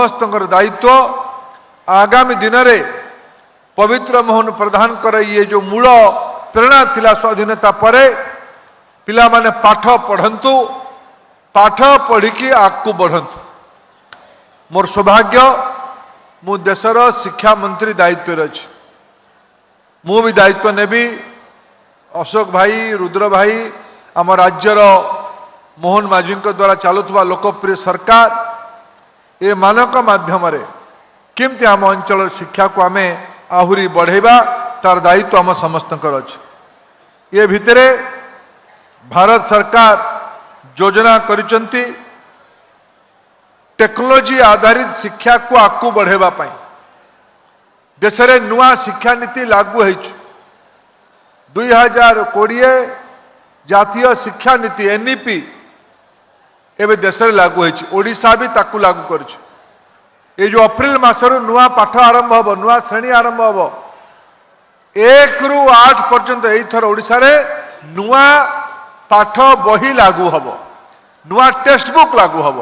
समस्त दायित्व आगामी दिन में पवित्र मोहन प्रधान कर ये जो मूल प्रेरणा थिला स्वाधीनता परे पिला माने पाठ पढ़ंतु पाठ पढ़िकी आगू बढ़ंतु। मोर सौभाग्य मु देशर शिक्षा मंत्री दायित्व अच्छी मु भी दायित्व नेबी। अशोक भाई रुद्र भाई आम राज्यर मोहन माझी द्वारा चलुवा लोकप्रिय सरकार ए मानक माध्यम केमती आम अंचल शिक्षा को आम आहुरी बढ़ेबा तार दायित्व आम समस्त ये भितरे भारत सरकार योजना करिसंती टेक्नोलोजी आधारित शिक्षा को आगू बढ़ेबा पाई। देश में नुआ शिक्षा नीति लागू है 2020 जातीय शिक्षा नीति एनईपी एवं देश में लागू है। ओडिशा भी ताकू लागू कर जो अप्रैल मासरू नुआ पाठ आरंभ हम नुआ श्रेणी आरंभ हम 1 ରୁ 8 पर्यंत यथर ओडिशा रे नुआ पाठ बही लागू हम नुआ टेक्स्ट बुक लागू हम।